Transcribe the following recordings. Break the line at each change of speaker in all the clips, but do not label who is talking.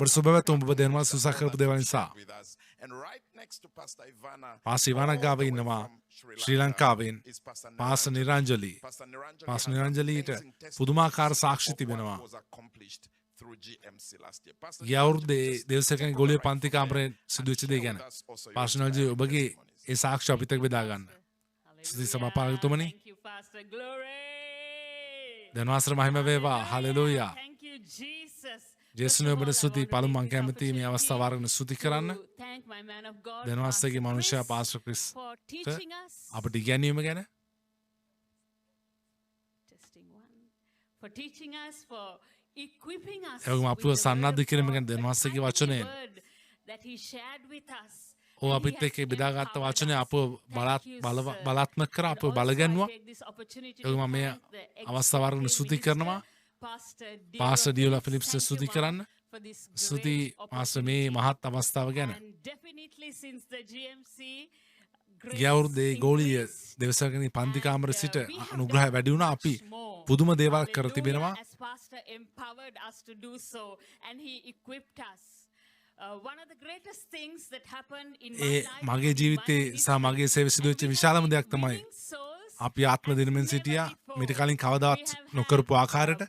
bersubabetum ඔබ දෙනවා සුසක් කරපු දේවල් නිසා. පාස් ඉවානක් ගාව ඉන්නවා ශ්‍රී ලංකාවෙන් පාස නිරංජලී. පාස නිරංජලීට පුදුමාකාර සාක්ෂි තිබෙනවා. ගිය අවුරුද්දේ දෙවසකෙන් ගොලිය පන්ති කාමරයෙන් සිදුවෙච්ච දේ ගැන. පාස් නිරංජලී ඔබගේ ඒ සාක්ෂි අපිට එක්ක බෙදා ගන්න. ස්තුති සභාපාලකතුමනි. දෙනවාසර මහිම වේවා. හලෙලූයා. ජේසුනේ ඔබට ස්තුති. පළමු මං කැමති මේ අවස්ථාව අරගෙන ස්තුති කරන්න. දෙනවාසගේ මනුෂ්‍යයා පාස්ටර් ක්‍රිස් අපට ඉගැන්වීම ගැන. එවගේම අපව සන්නද්ධ කිරීම ගැන දෙනවාසගේ වචනයෙන්. ඕ අපිත් එක්ක බෙදාගත්ත වචනය අප බලාත්මක කර අප බලගැන්වා. එවගේම මේ අවස්ථාව අරගෙන ස්තුති කරනවා. පාස්ටර් ඩියෝලා ෆිලිප්ස් ස්තුති කරන්න. ස්තුති පාස්ටර් මේ මහත් අවස්ථාව ගැන. ගිය අවුරුද්දේ ගෝලීය දෙවසකෙනි පන්ති කාමරේ සිට අනුග්‍රහය වැඩි වුණා. අපි පුදුම දේවල් කර තිබෙනවා. ඒ මගේ ජීවිතේ සහ මගේ සේවයේ සිදුවෙච්ච විශාලම දෙයක් තමයි අපි ආත්ම දිනමින් සිටියා. මීට කලින් කවදාවත් නොකරපු ආකාරයට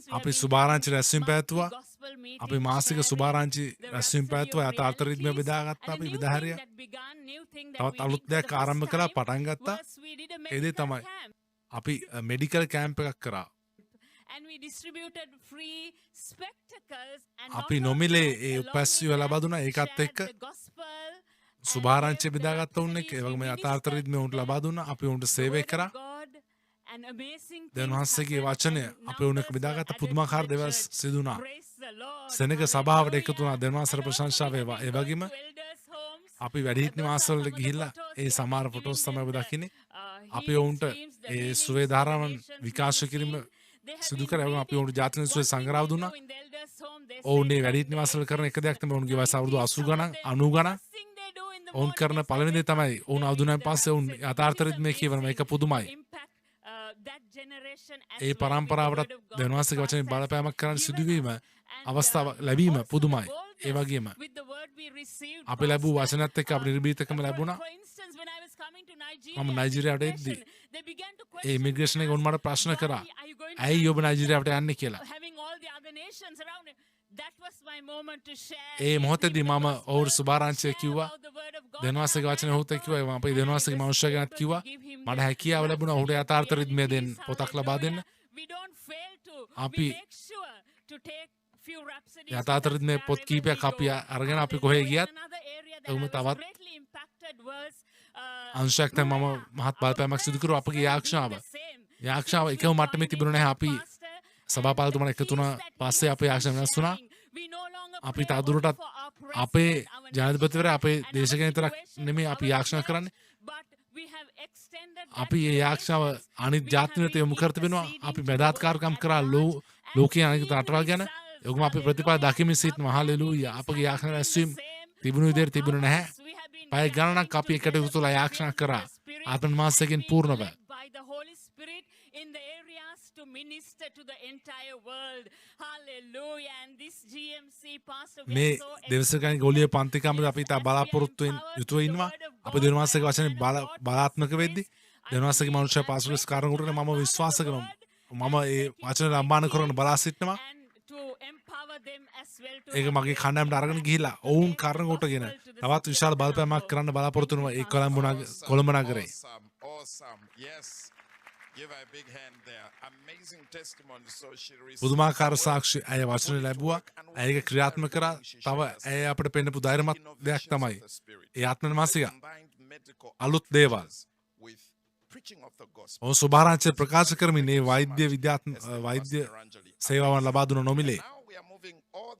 අපි සුභාරංචි රැස්වීම පැවැත්තුවා. අපි මාසික සුභාරංචි රැස්වීම පැවැත්තුවා. යථාර්ථ රිද්මය බෙදාගත්තා. අපි විදාහාරිය තවත් අලුත් දෙයක් ආරම්භ කළා, පටන් ගත්තා. ඒ දේ තමයි අපි මෙඩිකල් කැම්ප් එකක් කරා. අපි නොමිලේ ඒ උපැස්සිය ලබා දුන්නා. ඒකත් එක්ක සුභාරංචිය බෙදාගත්ත උන් එක්ක ඒ වගේම යථාර්ථ රිද්මය උන්ට ලබා දුන්නා. අපි උන්ට සේවය කරා. දෙවියන්වහන්සේගේ වචනය අපි උන් එක්ක බෙදාගත්ත පුදුමාකාර දේවල් සිදු වුණා. සෙනග සභාවට එකතු වුණා. දෙවියන්වහන්සේට ප්‍රශංසා වේවා. ඒ වගේම අපි වැඩිහිටි නිවාසවලට ගිහිල්ලා ඒ සමහර ෆොටෝස් තමයි ඔබ දකින්නේ. අපි ඔවුන්ට ඒ සුවේ ධාරාවන් විකාශ කිරීම සිදු කරා. අපි ඔවුන්ට ජාතික සුවේ සංග්‍රහව දුන්නා. ඔවුන් මේ වැඩිහිටි නිවාසවල කරන එක දෙයක් තමයි ඔවුන්ගේ වයස අවුරුදු 80 ගණන් 90 ගණන්. ඔවුන් කරන පළවෙනි දේ තමයි ඔවුන් අවුරුදුෙන් පස්සේ ඔවුන් යථාර්ථ රිද්මේ කියවන මේක පුදුමයි. ඒ පරම්පරාවට දෙවියන්වහන්සේගේ වචනේ බලපෑමක් කරන්න සිදුවීම අවස්ථාව ලැබීම පුදුමයි. ඒ වගේම අපි ලැබූ වචනත් එක්ක අපේ නිර්භීතකම ලැබුණා. මම නයිජීරියාවට එද්දී ඒ ඉමිග්‍රේෂන් එක උන් මට ප්‍රශ්න කරා. ඇයි ඔබ නයිජීරියාවට යන්නේ කියලා. ඒ මොහොතේදී මම ඔවුන්ට සුභාරංචිය කිව්වා. දෙවියන්වහන්සේගේ වචනේ ඔහුට කිව්වා. අපේ දෙවියන්වහන්සේගේ මනුෂ්‍ය ගැනත් කිව්වා. මට හැකියාව ලැබුණා ඔහුට යථාර්ථ රිද්මය දෙන්න, පොතක් ලබා දෙන්න. අපි යථාර්ථ රිද්මේ පොත් කීපයක් අපි අරගෙන අපි කොහේ ගියත් එවුම තවත් අංශයක් තමයි මම මහත් බලපෑමක් සිදු කරුවා. අපගේ යාක්ෂාව එකම මට්ටමේ තිබුණේ නැහැ. අපි සභාපාලතුමාලා එකතු වුණා පස්සේ අපේ යාක්ෂාව වෙනස් වුණා. අපි තවදුරටත් අපේ ජනාධිපතිවරයා අපේ දේශකයන් විතරක් නෙමෙයි අපි යාක්ෂා කරන්නේ. අපි මේ යාක්ෂාව අනිත් ජාතින්ට යොමු කර තිබෙනවා. අපි මැදාත්කාරකම් කරා ලෝකයේ අනිත් රටවල් ගැන. යොගම අපි ප්‍රතිපල දකිමින් සිටිනවා. හලෙලූයා. අපගේ යාක්ෂා රැස්වීම තිබුණු විදිහට තිබුණේ නැහැ. පය ගණනක් අපි එකට එකතු වෙලා යාක්ෂා කරා. ආත්ම මාසයෙන් පූර්ණව. මේ දෙවසකන් ගොලිය පන්ති කාමරේ අපි තා බලාපොරොත්තුෙන් යුතුව ඉන්නවා. අපි දෙවියන්වහන්සේගේ වචනේ බලාත්මක වෙද්දී දෙවියන්වහන්සේගේ මනුෂ්‍ය පාසලස් කාරණුරනේ මම විශ්වාස කරනවා. මම ඒ වචන ලම්බාන කරන බලා සිටිනවා. ඒක මගේ කණ්ඩායමට අරගෙන ගිහිල්ලා ඔවුන් කරන කොටගෙන තවත් විශාල බලපෑමක් කරන්න බලාපොරොත්තු වෙනවා ඒ කොළඹ නගරේ. පුදුමාකාර සාක්ෂි ඇය වචන ලැබුවා. ඇයක ක්‍රියාත්මක කරා. තව ඇය අපිට පෙන්නපු ධෛර්යමත් දෙයක් තමයි ඒ ආත්ම මාසික අලුත් දේවල්. ඔවුන් සුභාරංචිය ප්‍රකාශ කරමින් මේ වෛද්‍ය සේවාවන් ලබා දුන නොමිලේ.